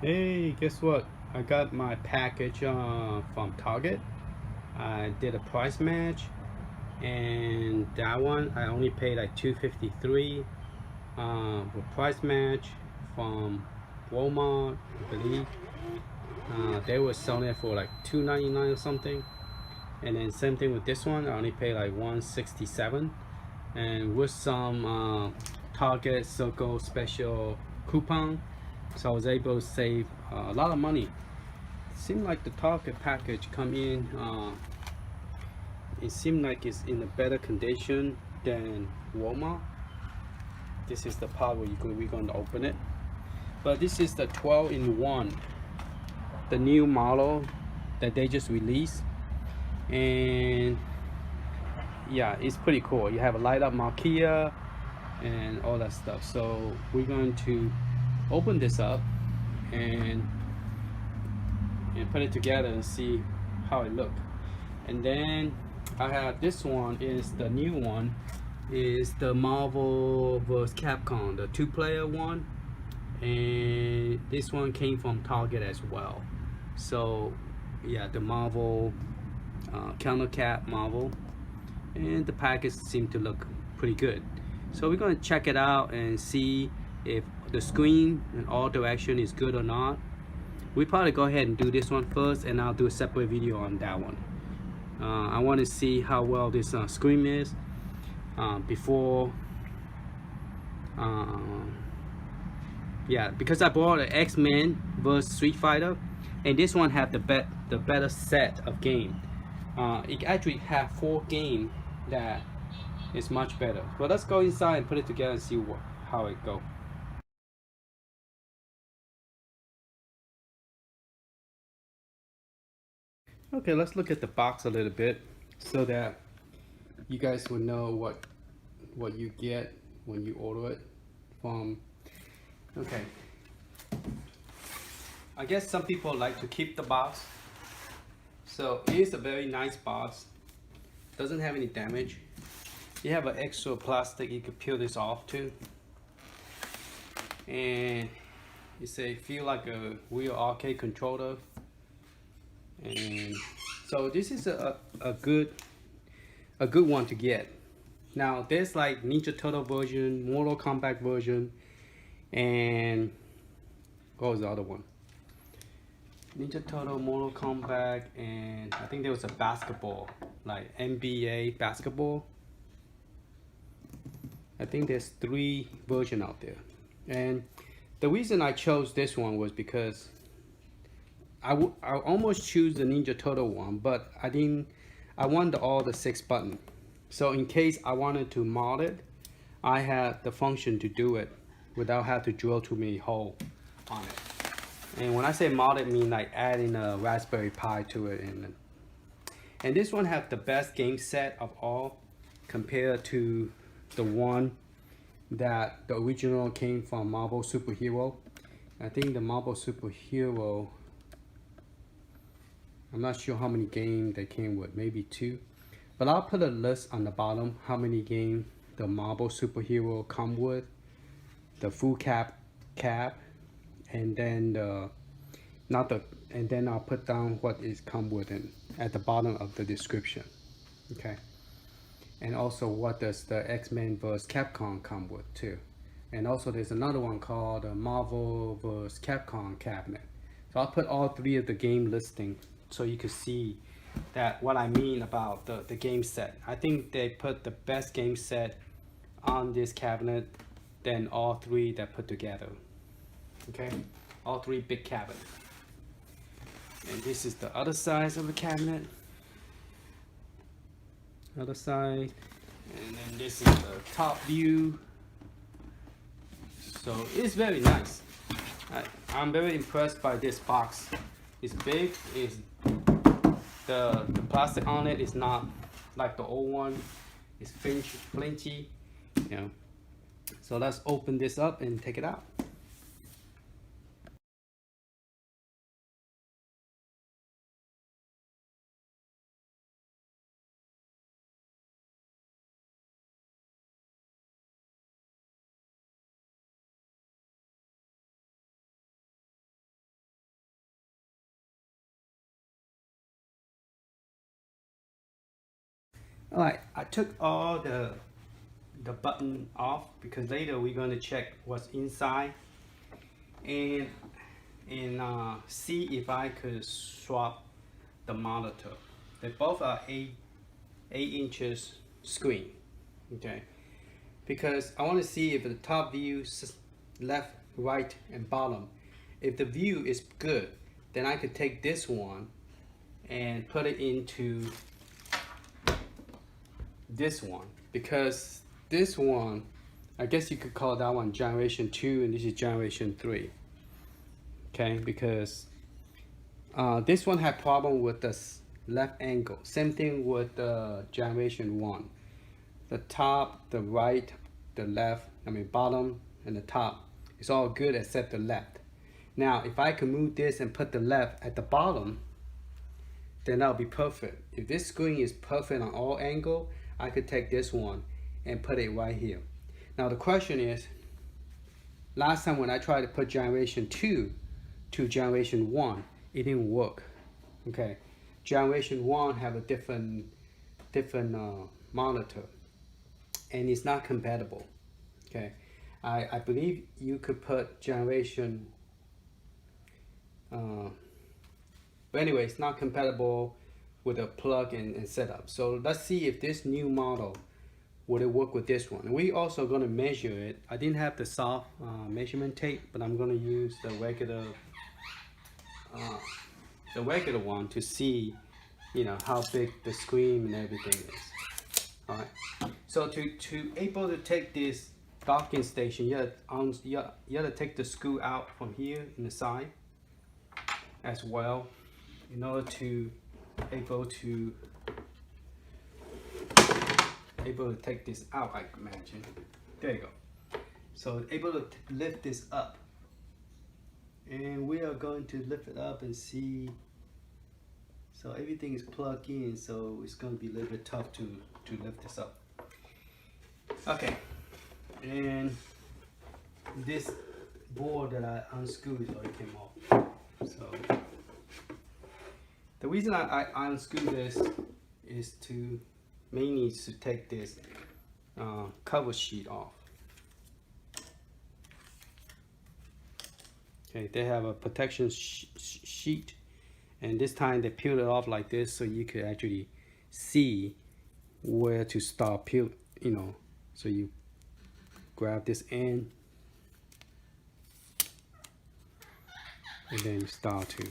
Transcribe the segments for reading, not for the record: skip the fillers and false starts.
Hey, guess what? I got my package from Target. I did a price match, and that one I only paid like 253. With price match from Walmart, I believe. They were selling it for like 299 or something. And then same thing with this one. I only paid like 167. And with some Target Circle special coupon, so I was able to save a lot of money. Seemed like the Target package come in. It seemed like it's in a better condition than Walmart. This is the part where we're going to open it. But this is the 12-in-1, the new model that they just released, and yeah, it's pretty cool. You have a light up marquee and all that stuff. So we're going to open this up and put it together and see how it look. And then I have this one is the new one, is the Marvel vs Capcom, the 2-player one, and this one came from Target as well. So yeah, the Marvel Countercade Marvel, and the package seemed to look pretty good. So we're going to check it out and see if the screen and all direction is good or not. We probably go ahead and do this one first, and I'll do a separate video on that one. I want to see how well this screen is before. Yeah, because I bought an X-Men vs Street Fighter, and this one have the better set of game. It actually have 4 games that is much better. But let's go inside and put it together and see how it go. Okay, let's look at the box a little bit so that you guys will know what you get when you order it from. Okay, I guess some people like to keep the box, so it is a very nice box. Doesn't have any damage. You have an extra plastic you can peel this off too, and you say feel like a real arcade controller. And so this is a good one to get. Now there's like Ninja Turtle version, Mortal Kombat version, and what was the other one? Ninja Turtle, Mortal Kombat, and I think there was a basketball, like NBA basketball. I think there's 3 versions out there. And the reason I chose this one was because I almost choose the Ninja Turtle one, but I want all the 6 buttons. So in case I wanted to mod it, I had the function to do it without having to drill too many holes on it. And when I say mod it, I mean like adding a Raspberry Pi to it. And this one have the best game set of all compared to the one that the original came from Marvel Superhero. I think the Marvel Superhero, I'm not sure how many games they came with, maybe 2. But I'll put a list on the bottom how many games the Marvel Superhero come with, the full cap, and then and then I'll put down what is come with it at the bottom of the description. Okay. And also what does the X-Men vs Capcom come with too. And also there's another one called Marvel vs Capcom cabinet. So I'll put all 3 of the game listing so you can see that what I mean about the game set. I think they put the best game set on this cabinet than all 3 that put together. Okay, all 3 big cabinets. And this is the other side of the cabinet. Other side. And then this is the top view. So it's very nice. I'm very impressed by this box. It's big. It's the plastic on it is not like the old one. It's flinchy, you know. So let's open this up and take it out. Alright, I took all the button off because later we're going to check what's inside and see if I could swap the monitor. They both are 8 inches screen, okay? Because I want to see if the top view, left, right, and bottom, if the view is good, then I could take this one and put it into this one, because this one, I guess you could call that one generation 2 and this is generation 3. Okay, because this one had problem with the left angle. Same thing with the generation 1. The top, the right, the left, bottom and the top, it's all good except the left. Now, if I can move this and put the left at the bottom, then that'll be perfect. If this screen is perfect on all angles, I could take this one and put it right here. Now the question is, last time when I tried to put generation 2 to generation 1, it didn't work. Okay, generation 1 have a different monitor and it's not compatible. Okay, I believe you could put generation but anyway, it's not compatible with a plug and setup. So let's see if this new model would it work with this one. And we also going to measure it. I didn't have the soft measurement tape, but I'm going to use the regular one to see, you know, how big the screen and everything is. All right. So to able to take this docking station, you have to take the screw out from here in the side as well, in order to able to take this out, I imagine. There you go. So able to lift this up, and we are going to lift it up and see. So everything is plugged in, so it's going to be a little bit tough to lift this up. Okay, and this board that I unscrewed already came off. So the reason I unscrew this is to mainly to take this cover sheet off. Okay, they have a protection sheet, and this time they peeled it off like this so you could actually see where to start peel. You know, so you grab this end and then you start to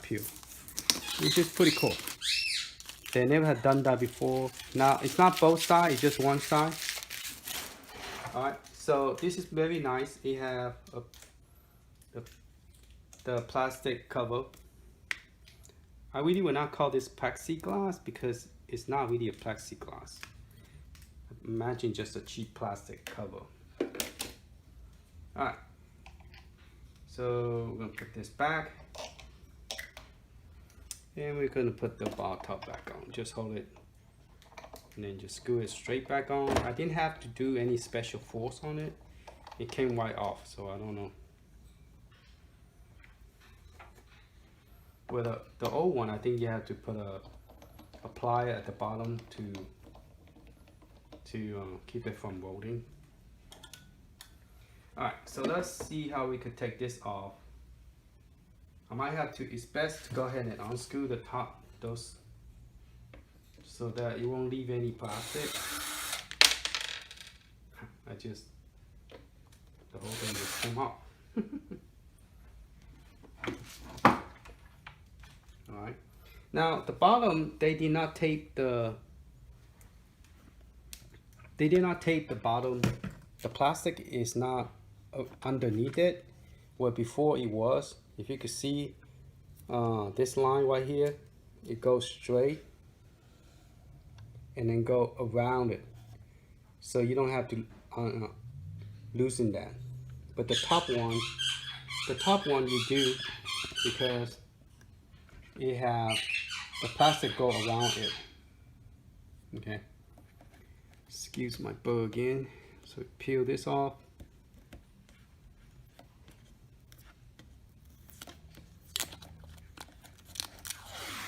peel, which is pretty cool. They never had done that before. Now it's not both sides, it's just one side. All right, so this is very nice. It have the plastic cover. I really would not call this plexiglass because it's not really a plexiglass. Imagine just a cheap plastic cover. All right, so we're gonna put this back. And we're going to put the bar top back on. Just hold it and then just screw it straight back on. I didn't have to do any special force on it. It came right off, so I don't know. With the old one, I think you have to put a plier at the bottom to keep it from rolling. Alright, so let's see how we could take this off. I might have to, it's best to go ahead and unscrew the top, those, so that it won't leave any plastic. The whole thing just came off. Alright. Now the bottom, they did not tape the bottom. The plastic is not underneath it, where before it was. If you could see this line right here, it goes straight and then go around it, so you don't have to loosen that. But the top one you do, because it have the plastic go around it. Okay, excuse my bow again. So peel this off.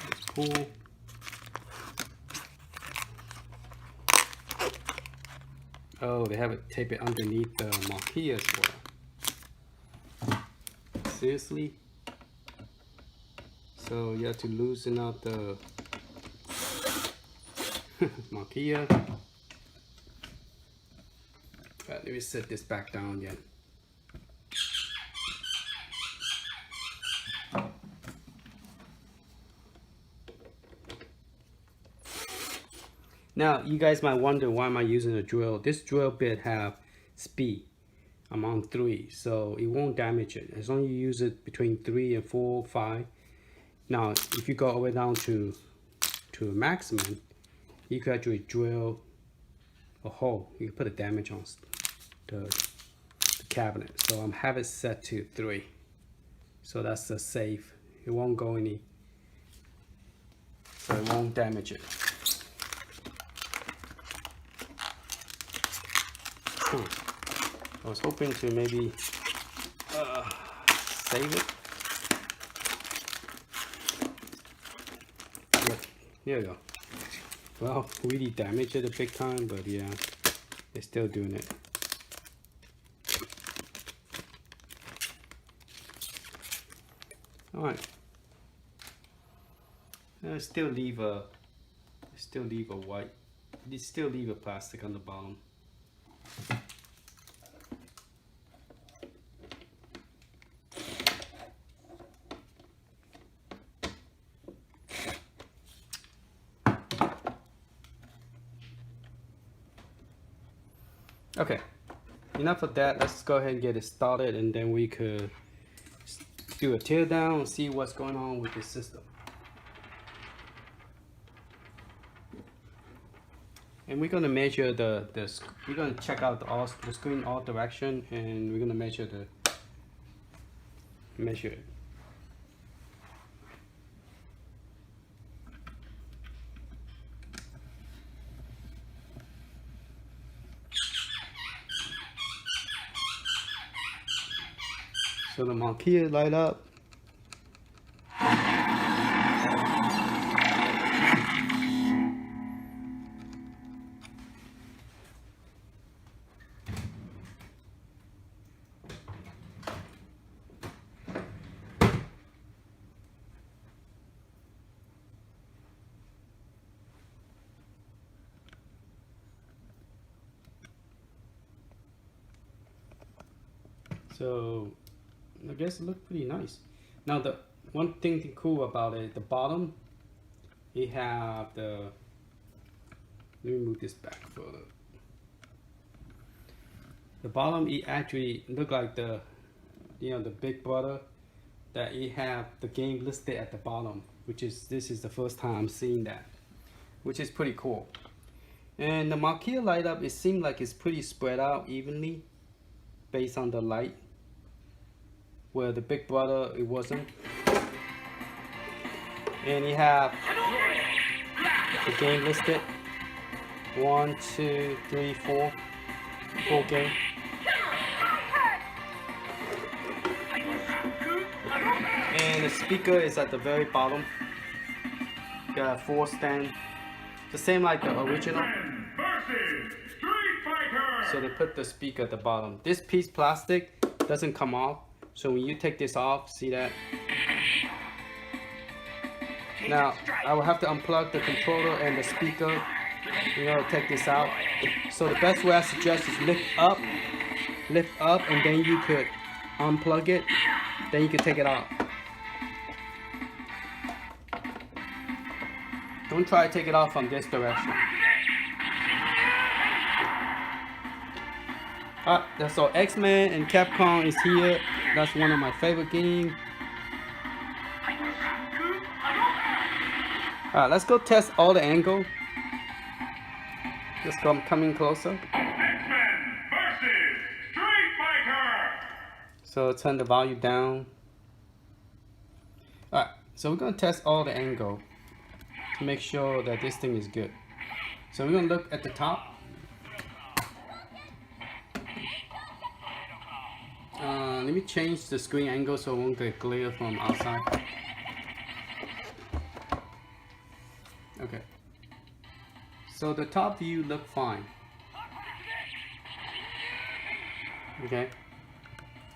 Let's pull. Oh, they have it tape it underneath the marquee as well. Seriously? So you have to loosen up the marquee. Right, let me set this back down again. Now, you guys might wonder, why am I using a drill? This drill bit have speed among 3, so it won't damage it. As long as you use it between 3 and 4, 5. Now, if you go all the way down to a maximum, you could actually drill a hole. You can put a damage on the cabinet. So I'm have it set to 3. So that's the safe. It won't go any, so it won't damage it. I was hoping to maybe save it. Yeah, here we go. Well, really damaged it a big time, but yeah, they're still doing it. All right. Still leave a white. You still leave a plastic on the bottom. Okay, enough of that. Let's go ahead and get it started, and then we could do a tear down and see what's going on with this system. And we're gonna measure we're gonna check out the screen all direction, and we're gonna measure it. So the marquee light up. So I guess it looked pretty nice. Now the one thing cool about it, the bottom, it have the, let me move this back further. The bottom, it actually look like the, the Big Brother, that it have the game listed at the bottom, this is the first time I'm seeing that, which is pretty cool. And the marquee light up, it seemed like it's pretty spread out evenly based on the light, where the Big Brother, it wasn't. And you have the game listed, 1, 2, 3, 4 game. And the speaker is at the very bottom. Got a 4 stand, the same like the original. So they put the speaker at the bottom. This piece plastic doesn't come off, so when you take this off, see that? Now I will have to unplug the controller and the speaker take this out. So the best way I suggest is lift up, and then you could unplug it, then you can take it out. Don't try to take it off from this direction. So X-Men and Capcom is here. That's one of my favorite games. Alright, let's go test all the angle. Just coming closer. X-Men versus Street Fighter. So turn the volume down. Alright, so we're gonna test all the angle to make sure that this thing is good. So we're gonna look at the top. Let me change the screen angle so it won't get glare from outside. Okay. So the top view look fine. Okay,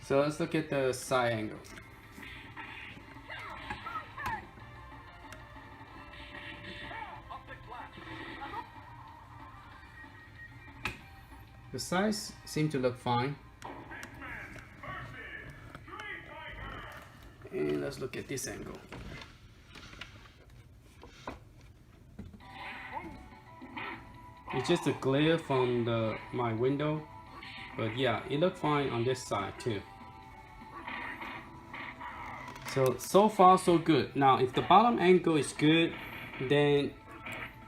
so let's look at the side angle. The sides seem to look fine. And let's look at this angle. It's just a glare from my window, but yeah, it looked fine on this side too. So far so good. Now, if the bottom angle is good, then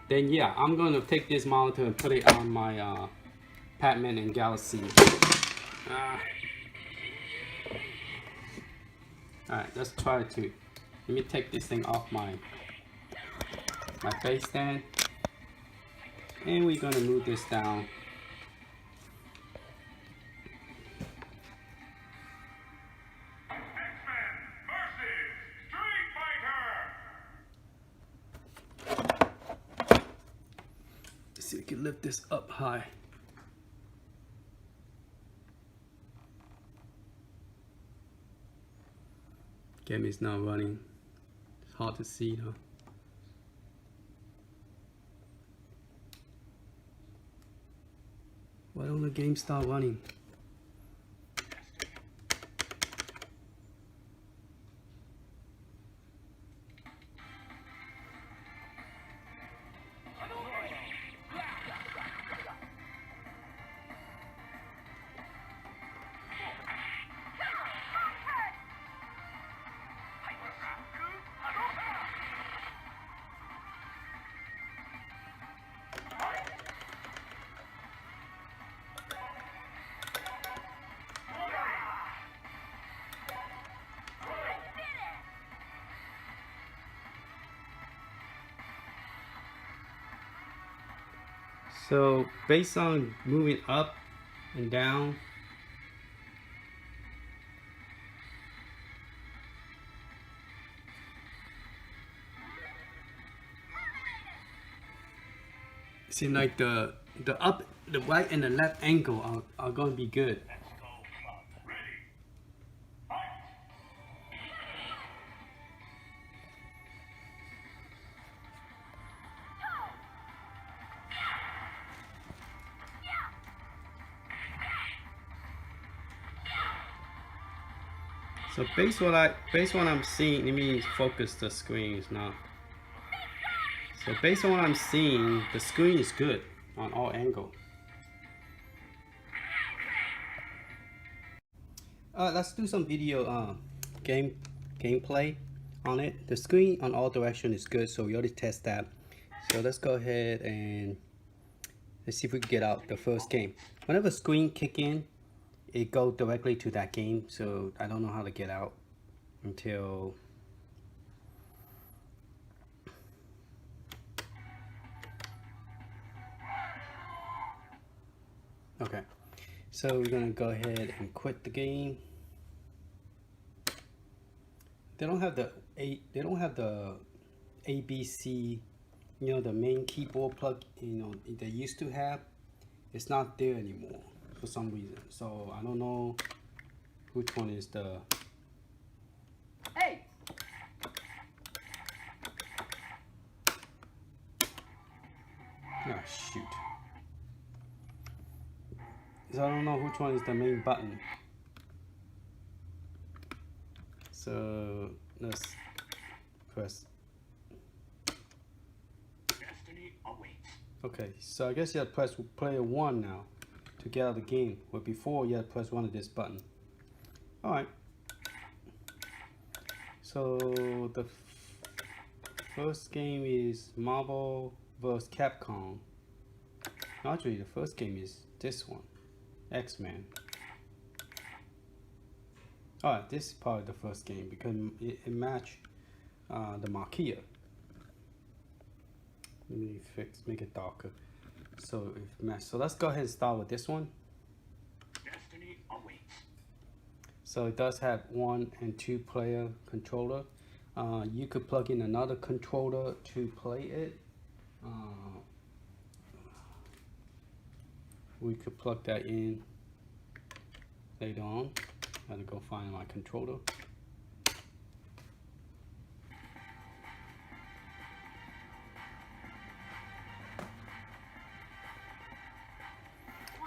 yeah, I'm gonna take this monitor and put it on my Pac-Man and Galaxy. Alright, let's try it too. Let me take this thing off my face stand. And we're gonna move this down. X-Men versus Street Fighter! Let's see if we can lift this up high. Game is not running. It's hard to see though. Why don't the game start running? So based on moving up and down, it seems like the right and the left angle are going to be good. So based on what I'm seeing, let me focus the screens now. So based on what I'm seeing, the screen is good on all angles. Let's do some video gameplay on it. The screen on all directions is good, so we already test that. So let's go ahead and let's see if we can get out the first game. Whenever screen kick in, it goes directly to that game, so I don't know how to get out until okay. So we're gonna go ahead and quit the game. They don't have the ABC, you know, the main keyboard plug, you know, they used to have. It's not there anymore for some reason. So I don't know which one is the. Hey. Ah, shoot. So I don't know which one is the main button. So let's press. Destiny awaits. Okay, so I guess you have to press player 1 now to get out of the game. But before you have to press one of this button. Alright. So the first game is Marvel vs. Capcom. Actually, the first game is this one, X-Men. Alright, this is probably the first game because it matched the marquee. Let me make it darker. So if match. So let's go ahead and start with this one. Destiny awaits. So it does have 1 and 2 player controller. You could plug in another controller to play it. We could plug that in. later on. I had to go find my controller.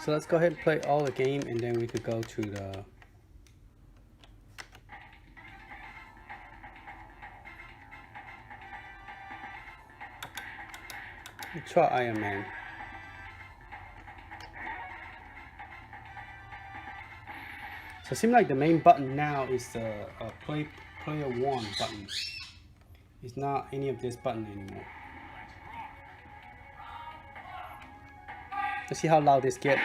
So let's go ahead and play all the game, and then we could go to the try Iron Man. So it seems like the main button now is the player 1 button. It's not any of this button anymore. Let's see how loud this gets.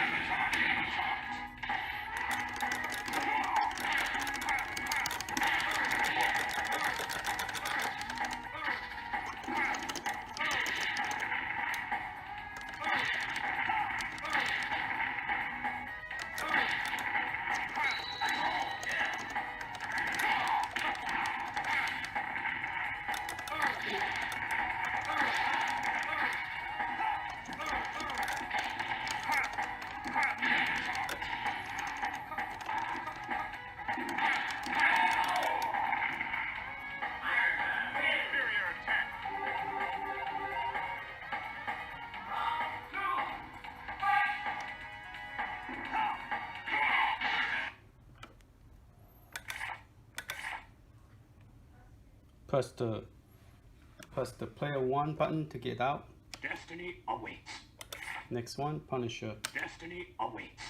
Press the player 1 button to get out. Destiny awaits. Next one, Punisher. Destiny awaits.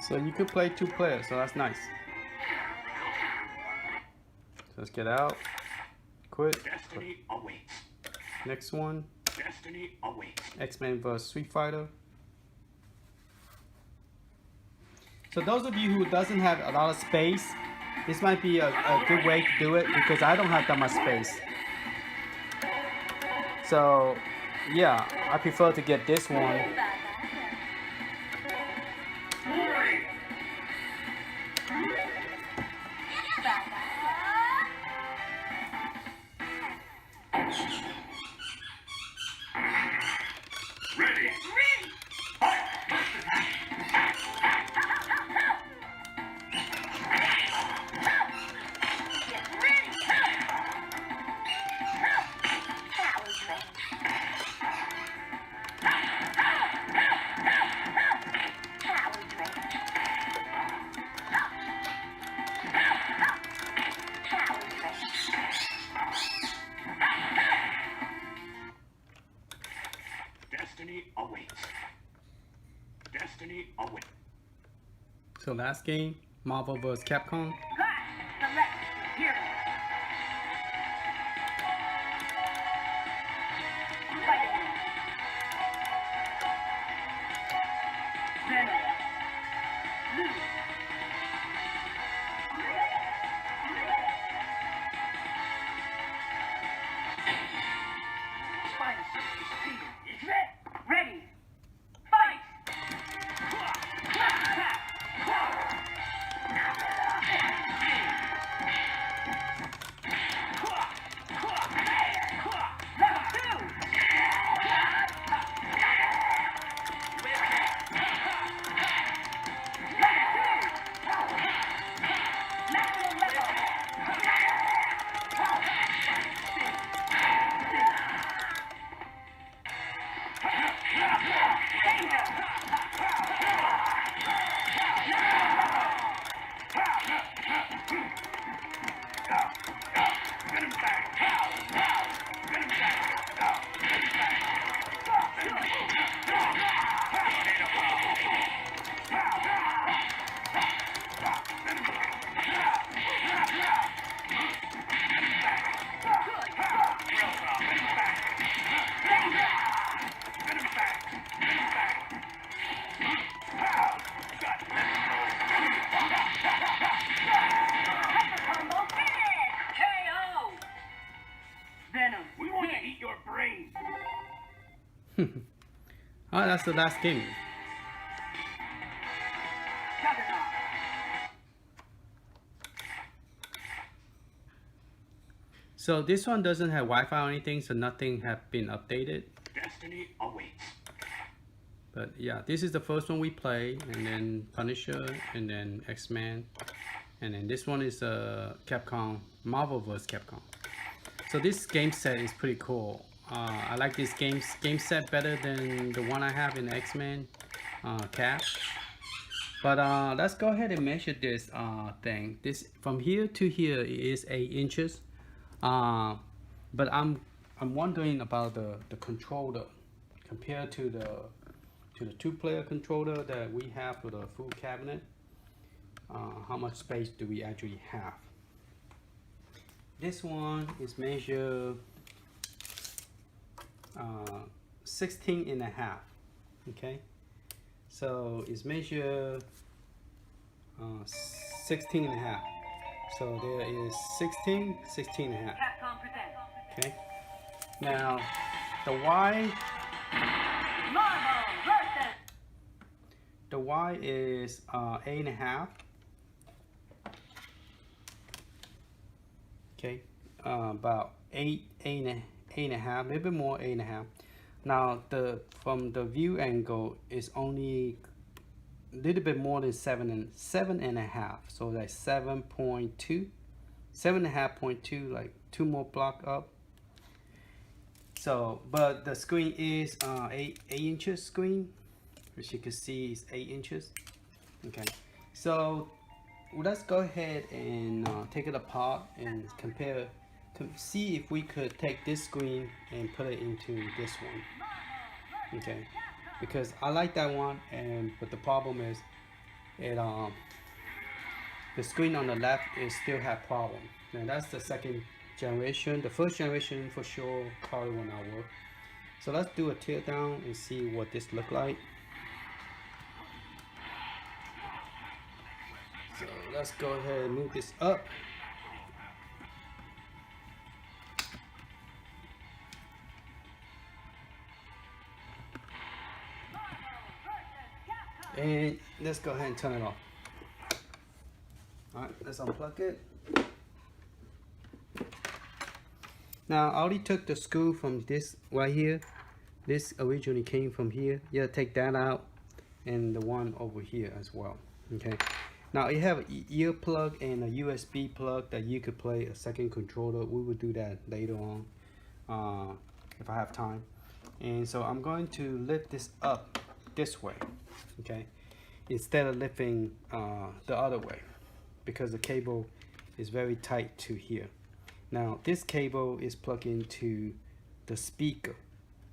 So you could play 2 players, so that's nice. So let's get out. Quit. Destiny awaits. Next one. Destiny awaits. X-Men vs. Street Fighter. So those of you who doesn't have a lot of space, this might be a good way to do it because I don't have that much space. So yeah, I prefer to get this one. Ready. Destiny awaits. Destiny awaits. So last game, Marvel vs. Capcom. Ready. Fight. Oh, that's the last game. So this one doesn't have Wi-Fi or anything, so nothing have been updated. Destiny awaits. But yeah, this is the first one we play, and then Punisher, and then X-Men, and then this one is Capcom, Marvel vs. Capcom. So this game set is pretty cool. I like this game set better than the one I have in X-Men Cap. But let's go ahead and measure this thing. This from here to here is 8 inches. But I'm wondering about the controller compared to the 2-player controller that we have for the full cabinet. How much space do we actually have? This one is measured 16.5. Okay, so it's measured 16.5. So there is 16.5. Okay. Now the Y is 8.5. Okay, about 8.5, a little bit more, 8.5. Now from the view angle is only a little bit more than 7.5. So that's 7.2, 7.5.2, like 2 more block up. So, but the screen is 8 inches screen, which you can see is 8 inches. Okay, so let's go ahead and take it apart and compare, see if we could take this screen and put it into this one. Okay, because I like that one, but the problem is the screen on the left is still have problem. And that's the second generation. The first generation for sure probably will not work. So let's do a tear down and see what this look like. So let's go ahead and move this up. And let's go ahead and turn it off. Alright, let's unplug it. Now I already took the screw from this right here. This originally came from here. You gotta take that out, and the one over here as well. Okay. Now you have an ear plug and a USB plug that you could play a second controller. We will do that later on if I have time. And so I'm going to lift this up this way, okay, instead of lifting the other way, because the cable is very tight to here. Now this cable is plugged into the speaker,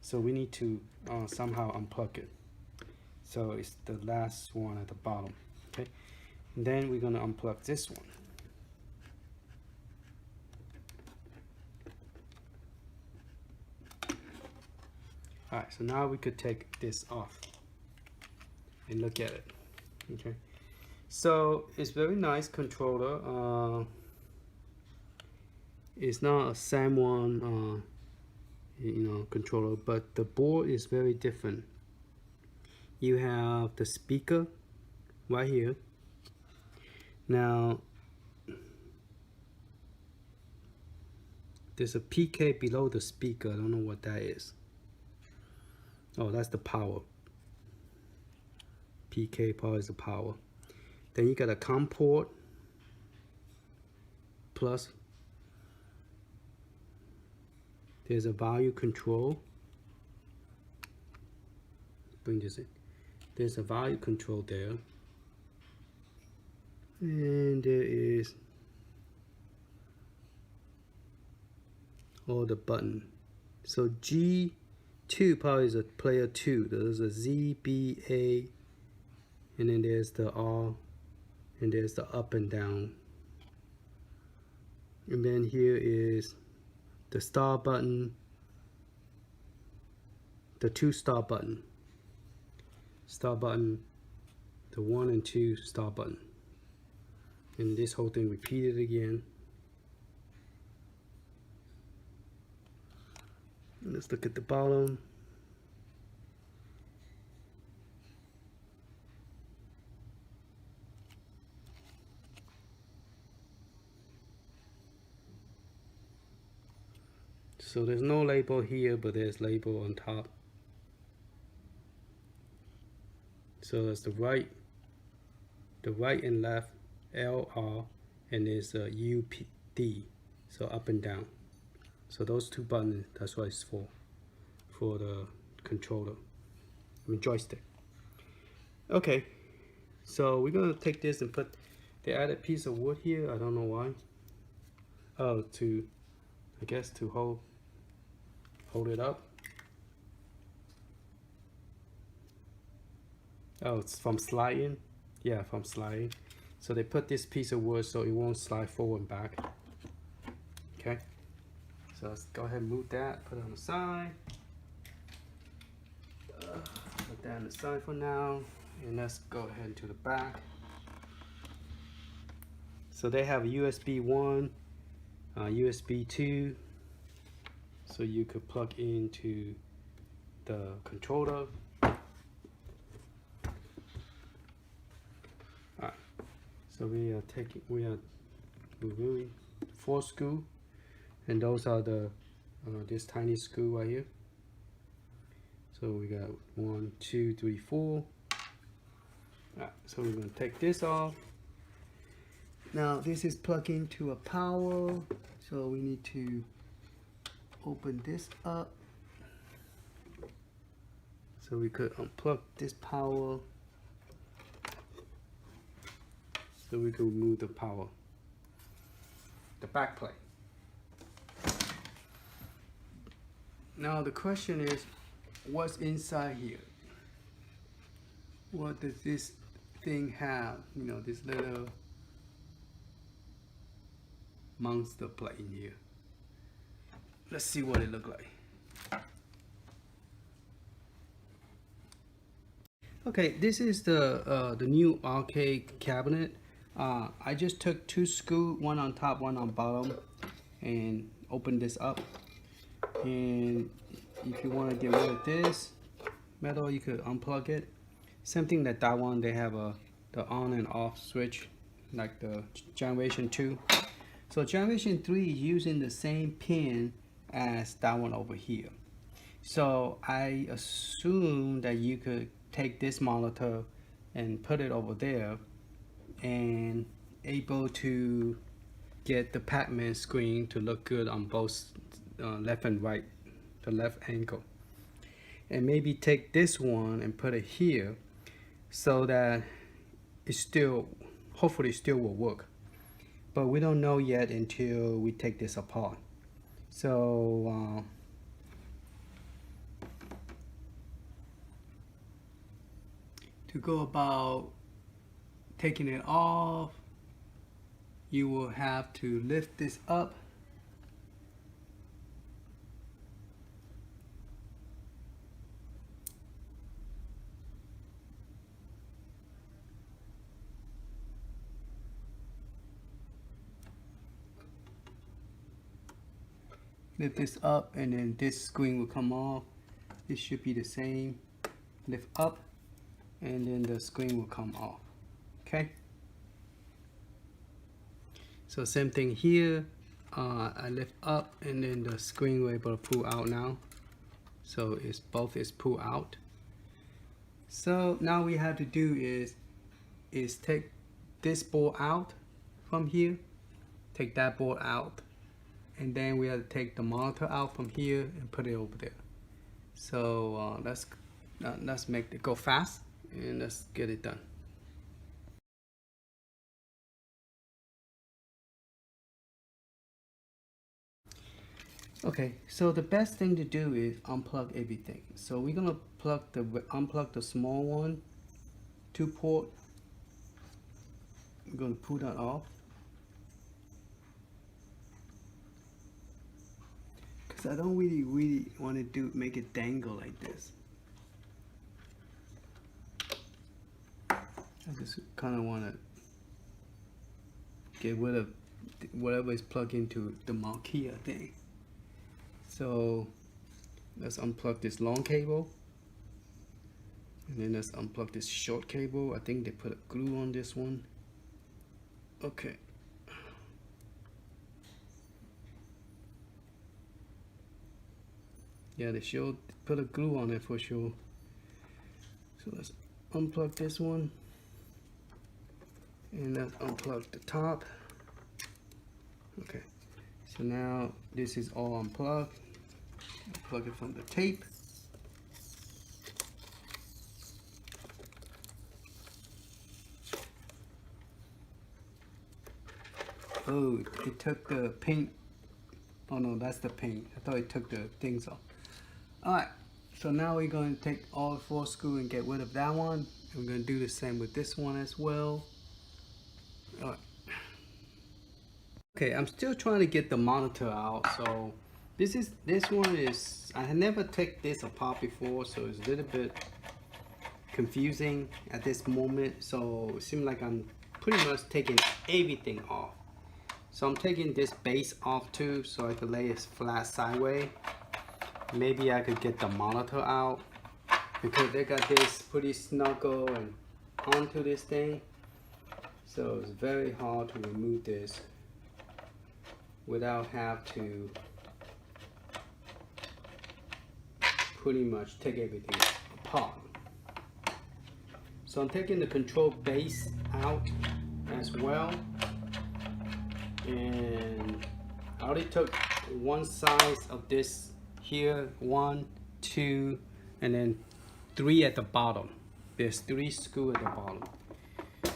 so we need to somehow unplug it. So it's the last one at the bottom. Okay, and then we're gonna unplug this one. Alright, so now we could take this off and look at it. Okay, so it's very nice controller. It's not a same one controller, but the board is very different. You have the speaker right here. Now there's a PK below the speaker. I don't know what that is. Oh, that's the power. PK power is the power. Then you got a COM port plus. There's a volume control. Bring this in. There's a volume control there. And there is all the button. So G2 probably is a player 2. There's a Z, B, A, and then there's the R, and there's the up and down. And then here is the star button, the 2 star button, the 1 and 2 star button, and this whole thing repeated again. Let's look at the bottom. So there's no label here, but there's label on top. So that's the right and left, LR, and there's a UPD, so up and down. So those two buttons, that's what it's for the controller, I mean joystick. Okay, so we're gonna take this and put, they added a piece of wood here, I don't know why. Oh, I guess to hold it up. Oh, it's from sliding. Yeah, from sliding. So they put this piece of wood so it won't slide forward and back. Okay. So let's go ahead and move that, put it on the side. Put that on the side for now. And let's go ahead to the back. So they have a USB 1, USB 2. So you could plug into the controller. Alright. So we are removing 4 screws. And those are the this tiny screw right here. So we got 1, 2, 3, 4. Alright, so we're gonna take this off. Now this is plugged into a power, so we need to open this up. So we could unplug this power. So we could remove the power, the back plate. Now the question is, what's inside here? What does this thing have? You know, this little monster plate in here. Let's see what it looks like. Okay, this is the new arcade cabinet. I just took 2 screws, one on top, one on bottom, and opened this up. And if you want to get rid of this metal, you could unplug it. Same thing that one, they have the on and off switch, like the generation 2. So generation 3 is using the same pin as that one over here. So I assume that you could take this monitor and put it over there and able to get the Pac-Man screen to look good on both left and right, the left angle. And maybe take this one and put it here so that it still, hopefully still will work. But we don't know yet until we take this apart. So to go about taking it off, you will have to lift this up. Lift this up and then this screen will come off. This should be the same. Lift up and then the screen will come off. Okay. So same thing here. I lift up and then the screen will be able to pull out now. So it's both is pull out. So now we have to do is take this board out from here. Take that board out. And then we have to take the monitor out from here and put it over there. So let's make it go fast and let's get it done. Okay, so the best thing to do is unplug everything. So we're gonna unplug the small one, 2-port. We're gonna pull that off. Cause I don't really want to make it dangle like this. I just kind of want to get rid of whatever is plugged into the marquee thing. So let's unplug this long cable, and then let's unplug this short cable. I think they put a glue on this one. Okay. Yeah, they should put a glue on it for sure. So let's unplug this one. And let's unplug the top. Okay. So now this is all unplugged. Plug it from the tape. Oh, it took the paint. Oh no, that's the paint. I thought it took the things off. Alright, so now we're going to take all 4 screws and get rid of that one. And we're going to do the same with this one as well. Alright. Okay, I'm still trying to get the monitor out. So this one is, I had never taken this apart before, so it's a little bit confusing at this moment. So it seems like I'm pretty much taking everything off. So I'm taking this base off too, so I could lay it flat sideways. Maybe I could get the monitor out, because they got this pretty snuggle and onto this thing. So it's very hard to remove this without have to pretty much take everything apart. So I'm taking the control base out as well. And I already took one size of this here, 1, 2, and then 3 at the bottom. There's 3 screws at the bottom.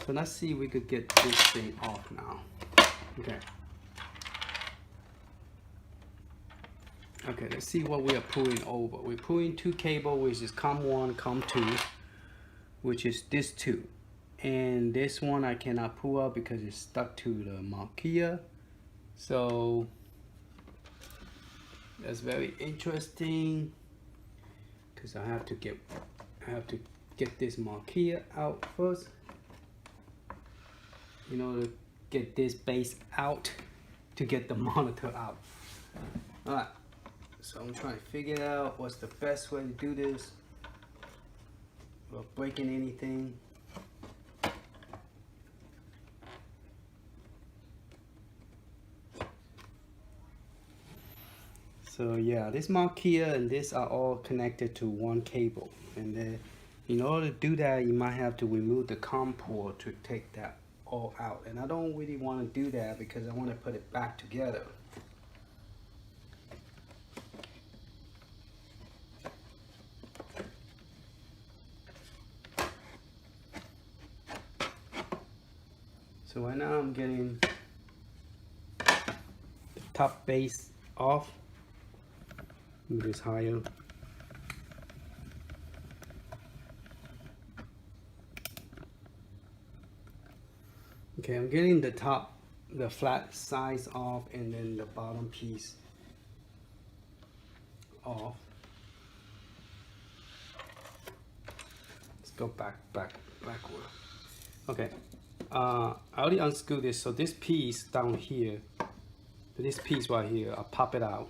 So let's see if we could get this thing off now. Okay. Okay, let's see what we are pulling over. We're pulling 2 cables, which is COM1, COM2, which is this 2. And this one I cannot pull up because it's stuck to the marquee. So that's very interesting, because I have to get this marquee out first in order to get this base out to get the monitor out. Alright, so I'm trying to figure out what's the best way to do this without breaking anything. So yeah, this marquee and this are all connected to one cable, and then in order to do that, you might have to remove the COM port to take that all out, and I don't really want to do that because I want to put it back together. So right now I'm getting the top base off. Move this higher. Okay, I'm getting the top, the flat sides off, and then the bottom piece off. Let's go backward. Okay, I already unscrewed this, so this piece down here, this piece right here, I'll pop it out.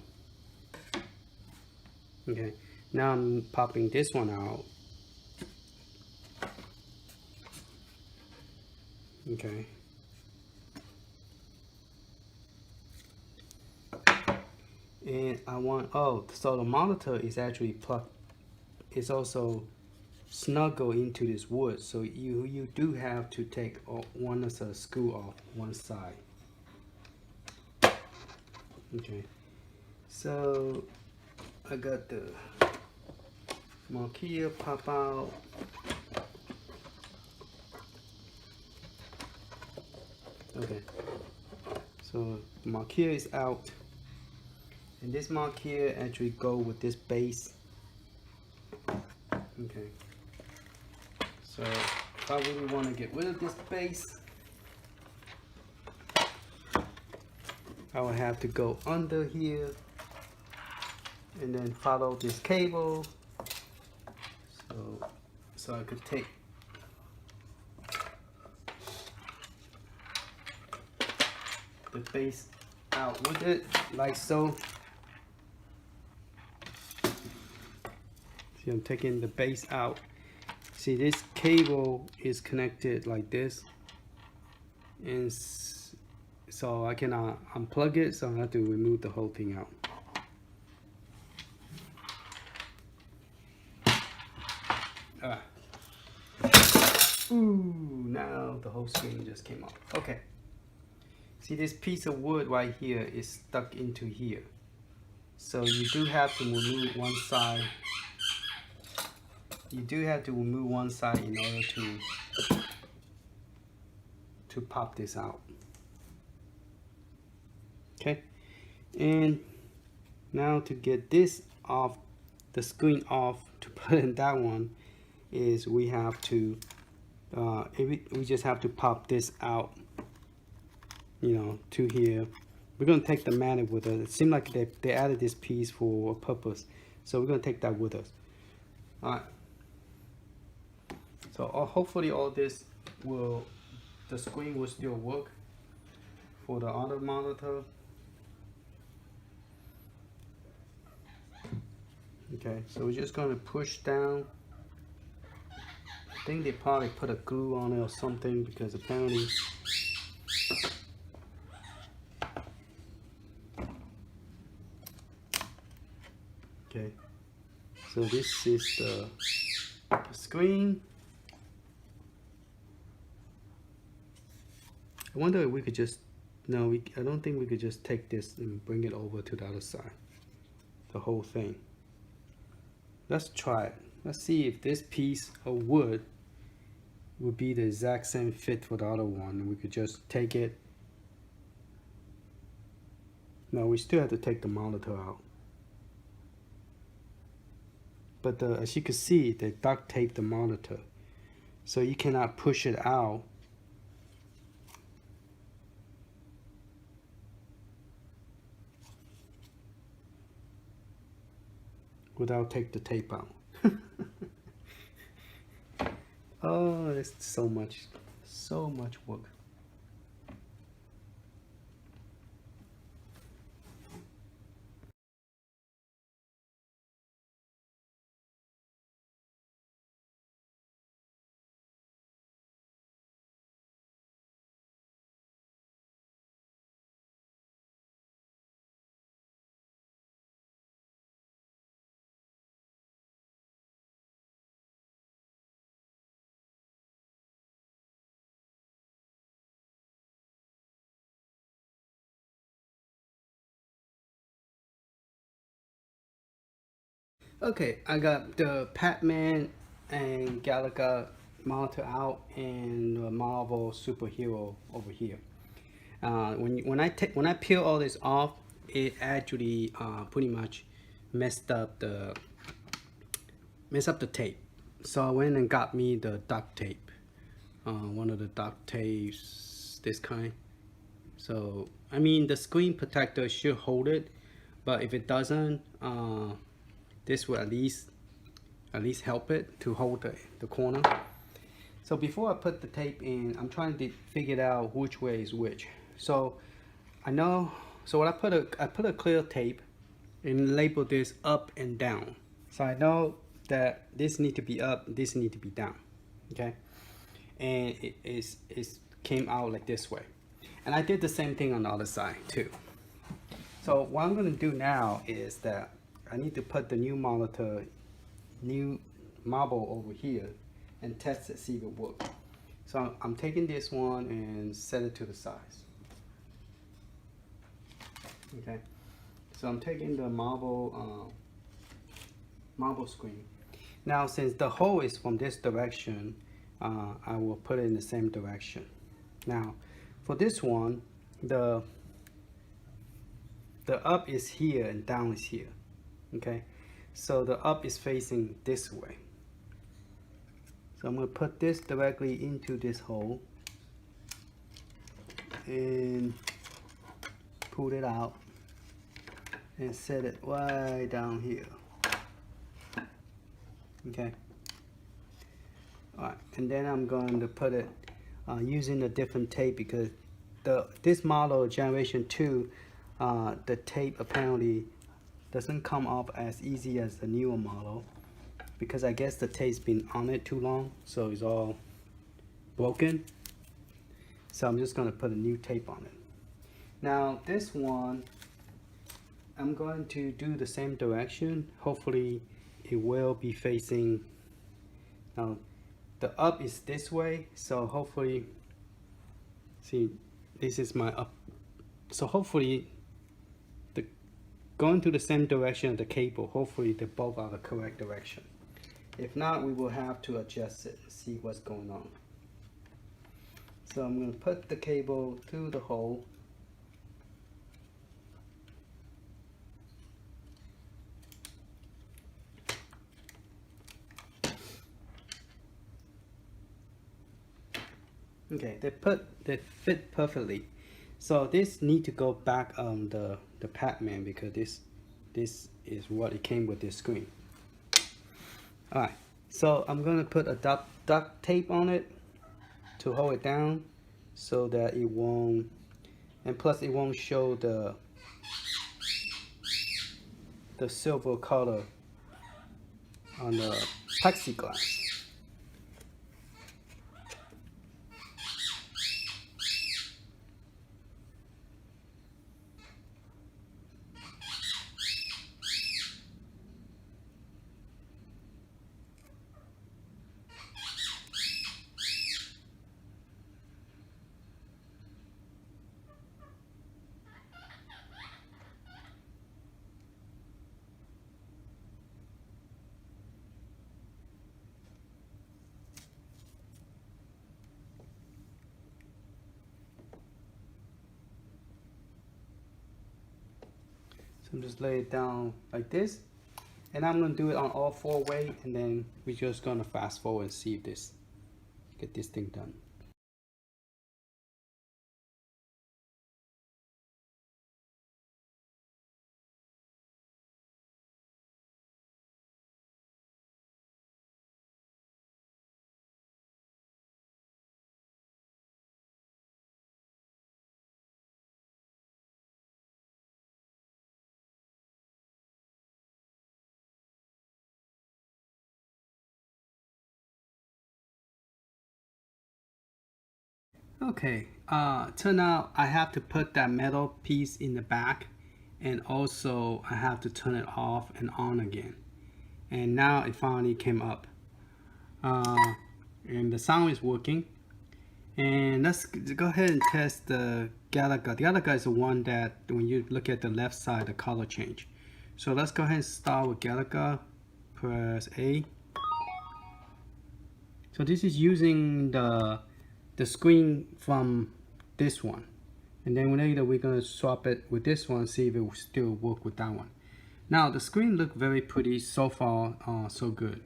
Okay, now I'm popping this one out. Okay. And I want, oh, so the monitor is actually plugged, it's also snuggle into this wood, so you do have to take one of the screw off one side. Okay, so I got the marquee pop out. Okay, so the marquee is out, and this marquee actually go with this base. Okay, so if I really want to get rid of this base, I would have to go under here and then follow this cable, so I could take the base out with it, like so. See, I'm taking the base out. See, this cable is connected like this, and so I cannot unplug it, so I have to remove the whole thing out. Ooh, now the whole screen just came off. Okay. See, this piece of wood right here is stuck into here. So you do have to remove one side. You do have to remove one side in order to pop this out. Okay. And now to get this off, the screen off, to put in that one, is we have to we just have to pop this out, you know, to here. We're gonna take the magnet with us. It seemed like they added this piece for a purpose, so we're gonna take that with us. All right. So hopefully all this will, the screen will still work for the other monitor. Okay, so we're just gonna push down. I think they probably put a glue on it or something, because apparently okay, so this is the screen. I wonder if we could just, no, I don't think we could just take this and bring it over to the other side, the whole thing. Let's try it. Let's see if this piece of wood would be the exact same fit for the other one, and we could just take it. No, we still have to take the monitor out. But as you can see, they duct tape the monitor, so you cannot push it out without take the tape out. Oh, it's so much work. Okay, I got the Pac-Man and Galaga monitor out, and the Marvel superhero over here. When I peel all this off, it actually pretty much messed up the tape. So I went and got me the duct tape, one of the duct tapes, this kind. So I mean, the screen protector should hold it, but if it doesn't, this will at least help it to hold the corner. So before I put the tape in, I'm trying to figure out which way is which. So I know, so what I put a clear tape and label this up and down. So I know that this need to be up, this need to be down. Okay, and it came out like this way. And I did the same thing on the other side too. So what I'm going to do now is that I need to put the new monitor, new marble over here, and test it, see if it works. So I'm taking this one and set it to the size. Okay, so I'm taking the marble screen. Now since the hole is from this direction, I will put it in the same direction. Now for this one, the up is here and down is here. Okay, so the up is facing this way. So I'm going to put this directly into this hole and pull it out and set it right down here. Okay. Alright, and then I'm going to put it using a different tape, because this model generation 2, the tape apparently doesn't come off as easy as the newer model, because I guess the tape's been on it too long, so it's all broken. So I'm just going to put a new tape on it. Now this one, I'm going to do the same direction. Hopefully it will be facing, now the up is this way, so hopefully, see, this is my up. So hopefully, the going to the same direction of the cable, hopefully they both are the correct direction. If not, we will have to adjust it and see what's going on. So I'm going to put the cable through the hole. Okay, they fit perfectly. So this need to go back on the Pac-Man because this is what it came with this screen. Alright, so I'm gonna put a duct tape on it to hold it down so that it won't, and plus it won't show the silver color on the plexiglass. So just lay it down like this, and I'm gonna do it on all four way, and then we're just gonna fast forward and see if get this thing done. Okay, turn out I have to put that metal piece in the back, and also I have to turn it off and on again. And now it finally came up. And the sound is working. And let's go ahead and test the Galaga. The Galaga is the one that when you look at the left side, the color change. So let's go ahead and start with Galaga. Press A. So this is using the screen from this one, and then later we're going to swap it with this one, see if it will still work with that one. Now the screen look very pretty so far, so good.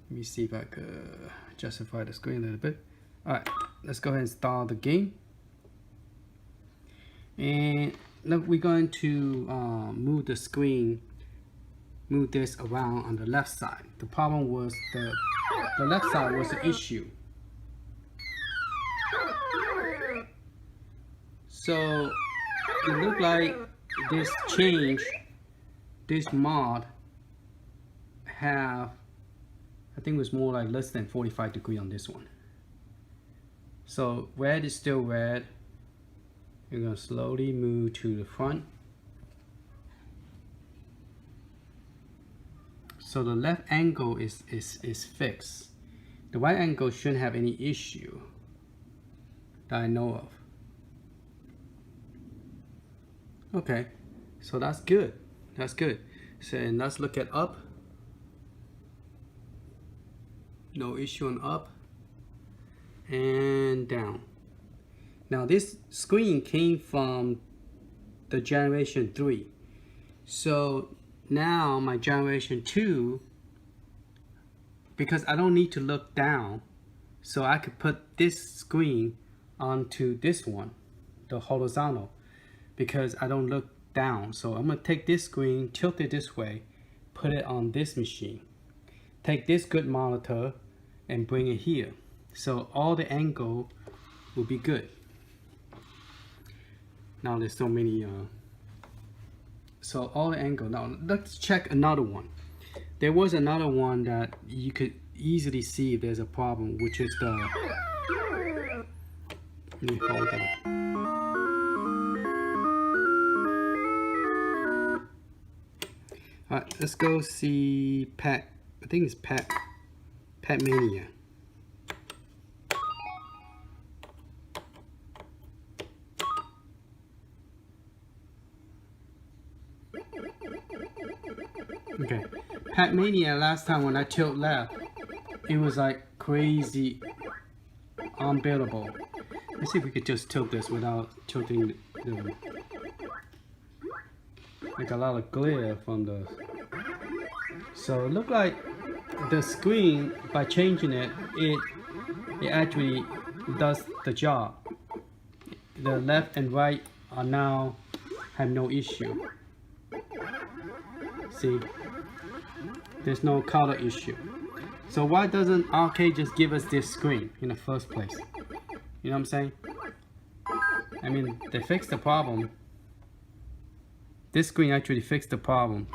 Let me see if I could justify the screen a little bit. Alright, let's go ahead and start the game. And look, we're going to move the screen, move this around on the left side. The problem was the left side was the issue. So it looked like this change, this mod have, I think it was more like less than 45 degrees on this one. So red is still red. You're gonna slowly move to the front. So the left angle is fixed. The right angle shouldn't have any issue that I know of. Okay, so that's good. That's good. So and let's look at up. No issue on up and down. Now this screen came from the generation 3. So now my generation 2, because I don't need to look down, so I could put this screen onto this one, the horizontal, because I don't look down. So I'm gonna take this screen, tilt it this way, put it on this machine, take this good monitor and bring it here. So all the angle will be good. Now there's so many, so all the angle. Now let's check another one. There was another one that you could easily see if there's a problem, which is the, let me hold that. Alright, let's go see Pet. I think it's Pet Mania. Okay, Pac-Mania last time when I tilt left, it was like crazy unbearable. Let's see if we could just tilt this without tilting the like a lot of glare from the. So it looked like the screen, by changing it, it actually does the job. The left and right are now have no issue. See, there's no color issue. So why doesn't Arcade just give us this screen in the first place? You know what I'm saying? I mean, they fixed the problem. This screen actually fixed the problem.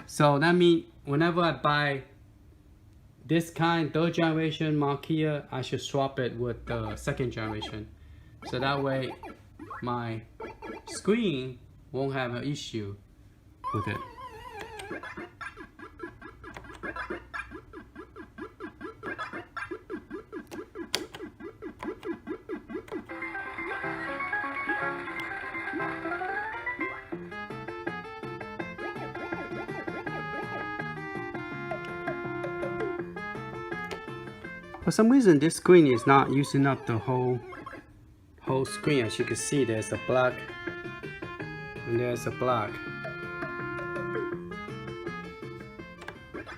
So that means whenever I buy this kind, third generation Marquia, I should swap it with the second generation. So that way my screen won't have an issue with it. For some reason, this screen is not using up the whole screen. As you can see, there's a black and there's a black.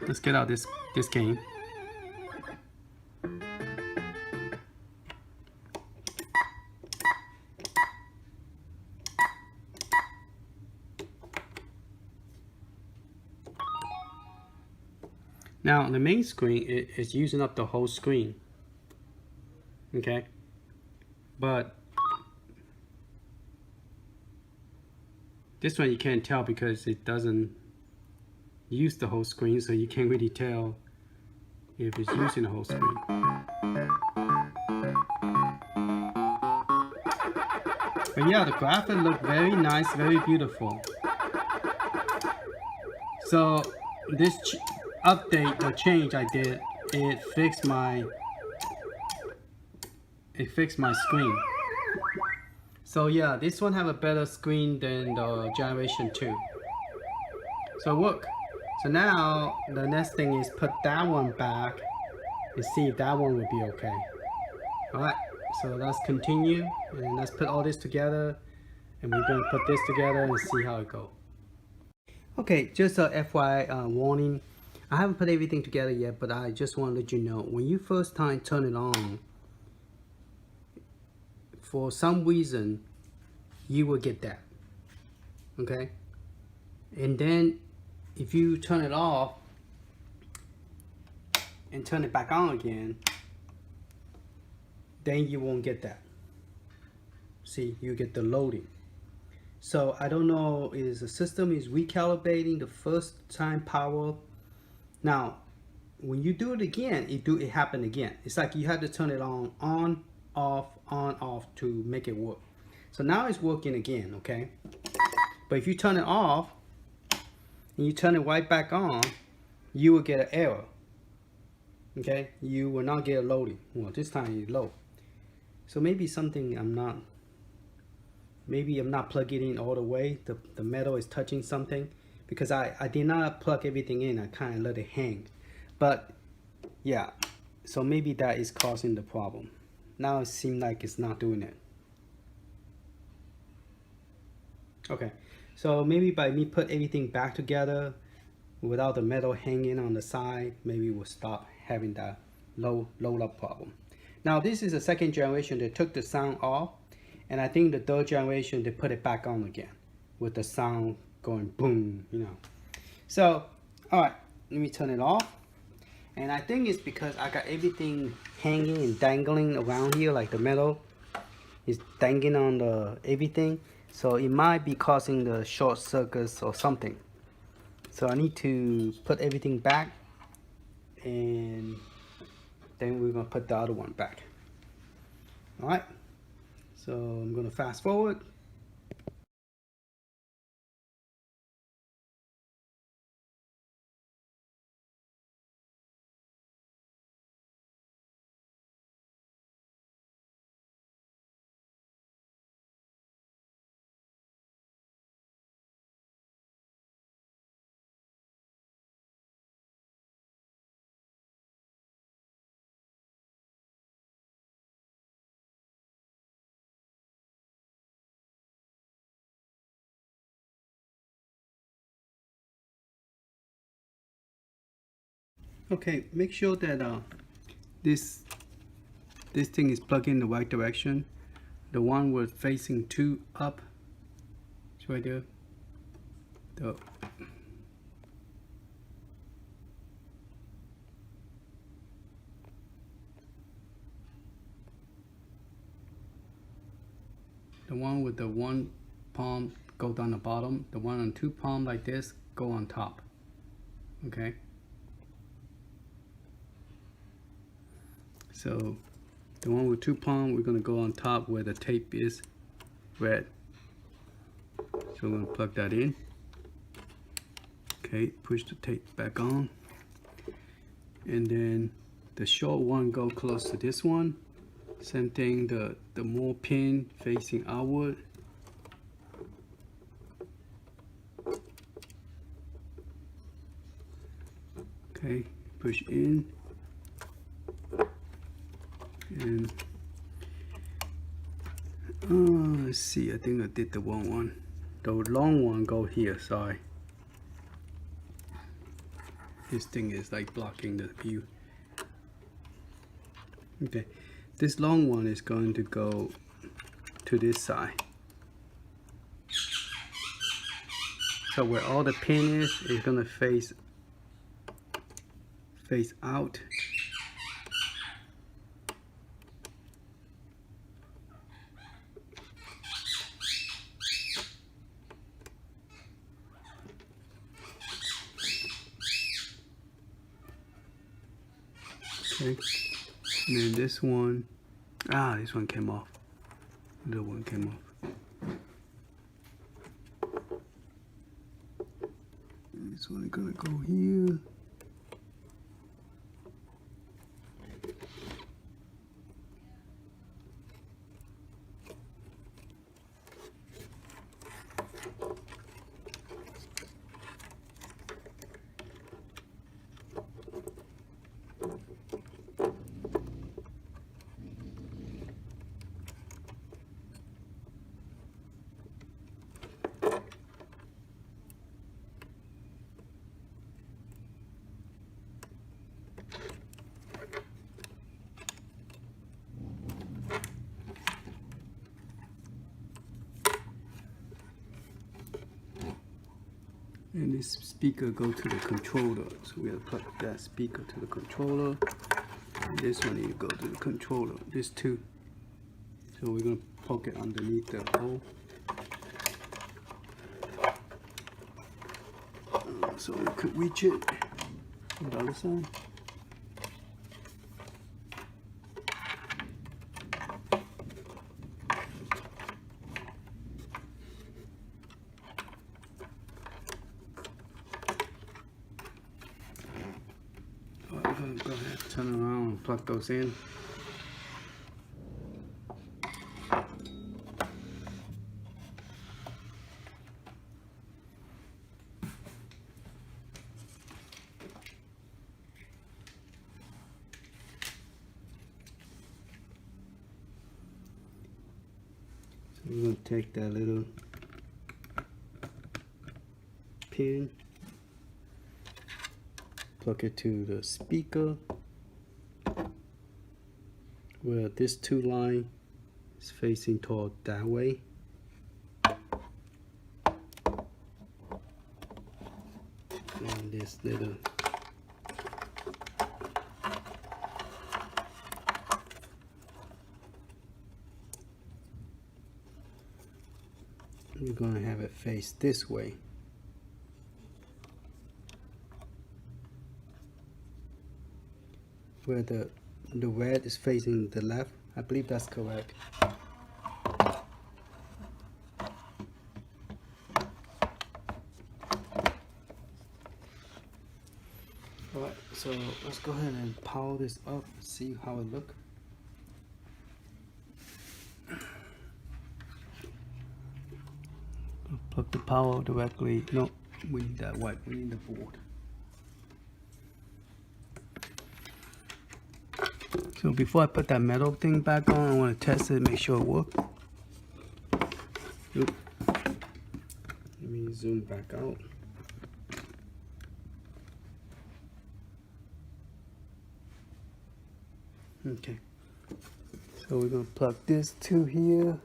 Let's get out this game. Now the main screen is using up the whole screen. Okay, but this one you can't tell because it doesn't use the whole screen, so you can't really tell if it's using the whole screen. But yeah, the graphics look very nice, very beautiful. So this update, the change I did, it fixed my screen. So yeah, this one have a better screen than the generation 2. So look, so now the next thing is put that one back and see if that one will be okay. Alright, so let's continue and let's put all this together, and we're gonna put this together and see how it goes. Okay, just a FYI warning. I haven't put everything together yet, but I just want to let you know, when you first time turn it on, for some reason, you will get that. Okay? And then, if you turn it off and turn it back on again, then you won't get that. See, you get the loading. So I don't know, is the system is recalibrating the first time power. Now, when you do it again, it happen again. It's like you have to turn it on, off to make it work. So now it's working again, okay? But if you turn it off and you turn it right back on, you will get an error. Okay, you will not get a loading. Well, this time you load. So maybe something maybe I'm not plugging in all the way. The metal is touching something, because I did not plug everything in. I kind of let it hang. But yeah, so maybe that is causing the problem. Now it seems like it's not doing it. Okay, so maybe by me put everything back together without the metal hanging on the side, maybe we'll stop having that load up problem. Now this is the second generation. They took the sound off, and I think the third generation they put it back on again with the sound going boom, you know. So alright, let me turn it off. And I think it's because I got everything hanging and dangling around here, like the metal is dangling on the everything. So it might be causing the short circuits or something. So I need to put everything back, and then we're gonna put the other one back. Alright, so I'm gonna fast forward. Okay, make sure that this thing is plugged in the right direction. The one with facing 2 up, it's right there. The one with the 1 palm go down the bottom. The one on 2 palm like this go on top. Okay. So the one with 2 palm, we're gonna go on top where the tape is red. So we're gonna plug that in. Okay, push the tape back on. And then the short one go close to this one. Same thing, the more pin facing outward. Okay, push in. And let's see, I think I did the wrong one. The long one go here, sorry. This thing is like blocking the view. Okay, this long one is going to go to this side. So where all the pin is gonna face out. Okay, and then this one, this one came off. The other one came off. This one is gonna go here. And this speaker go to the controller. So we have to plug that speaker to the controller. And this one need to go to the controller. This too. So we're gonna poke it underneath the hole. So we could reach it on the other side. Go ahead, turn around and plug those in. So we're going to take that little pin, plug it to the speaker where this 2 line is facing toward that way. And this little we're going to have it face this way. Where the red is facing the left. I believe that's correct. Alright, so let's go ahead and power this up, see how it looks. Plug the power directly. No, we need that white, we need the board. So before I put that metal thing back on, I want to test it, make sure it works. Let me zoom back out. Okay, so we're gonna plug this to here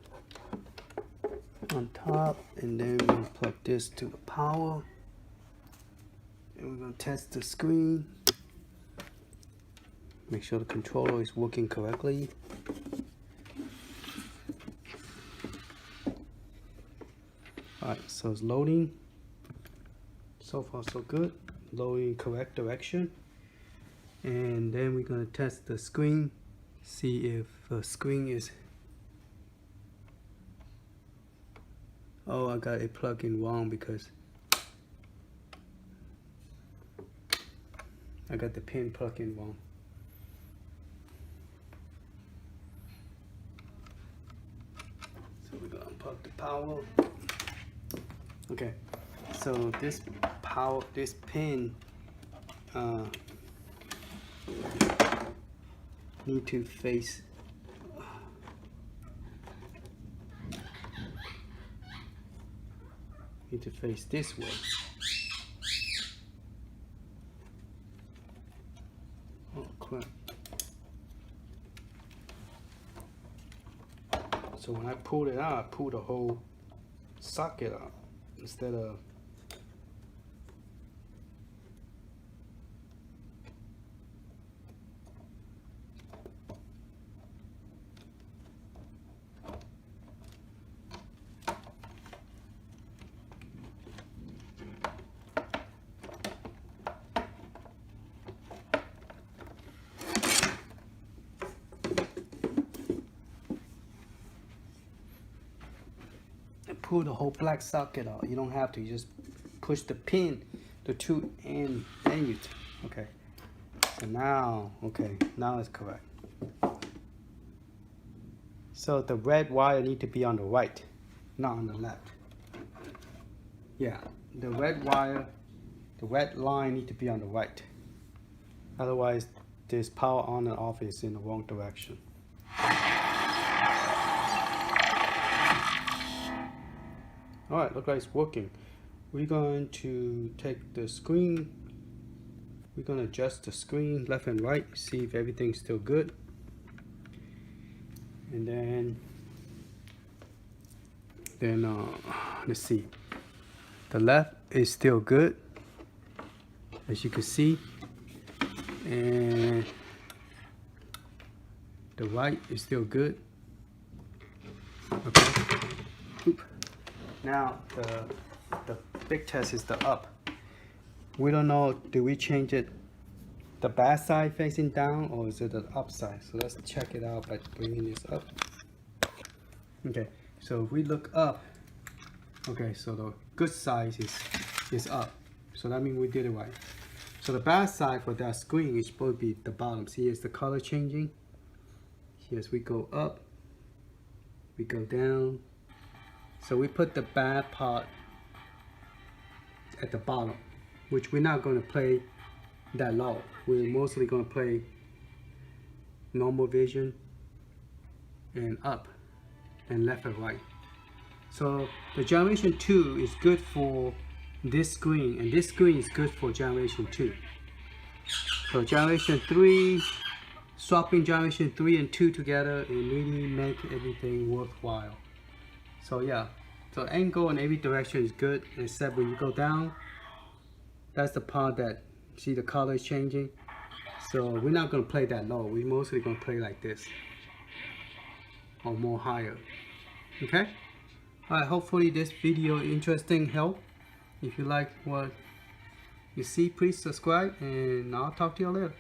on top, and then we're gonna plug this to the power, and we're gonna test the screen, make sure the controller is working correctly. Alright, so it's loading. So far so good. Loading correct direction. And then we're gonna test the screen, see if the screen is... Oh, I got it plugged in wrong because I got the pin plugged in wrong. So we're gonna unplug the power. Okay, so this pin need to face this way. Oh crap. So when I pulled it out, I pulled the whole socket out instead of pull the whole black socket out. You don't have to. You just push the pin, the two end, and you. Okay. So now, okay, now it's correct. So the red wire need to be on the right, not on the left. Yeah, the red wire, the red line need to be on the right. Otherwise, this power on and off is in the wrong direction. Alright, looks like it's working. We're going to take the screen, we're going to adjust the screen left and right, see if everything's still good. And then let's see. The left is still good, as you can see. And the right is still good. Okay. Oop. Now the big test is the up. We don't know, do we change it the back side facing down or is it the up side? So let's check it out by bringing this up. Okay, so if we look up, okay, so the good side is up. So that means we did it right. So the back side for that screen is supposed to be the bottom. See, here's the color changing. Here's we go up, we go down. So we put the bad part at the bottom, which we're not going to play that low. We're mostly going to play normal vision and up and left and right. So the generation 2 is good for this screen, and this screen is good for generation 2. So generation 3, swapping generation 3 and 2 together, it really make everything worthwhile. So yeah, so angle in every direction is good, except when you go down, that's the part that, see the color is changing. So we're not going to play that low, we're mostly going to play like this, or more higher. Okay? Alright, hopefully this video interesting, help. If you like what you see, please subscribe, and I'll talk to you later.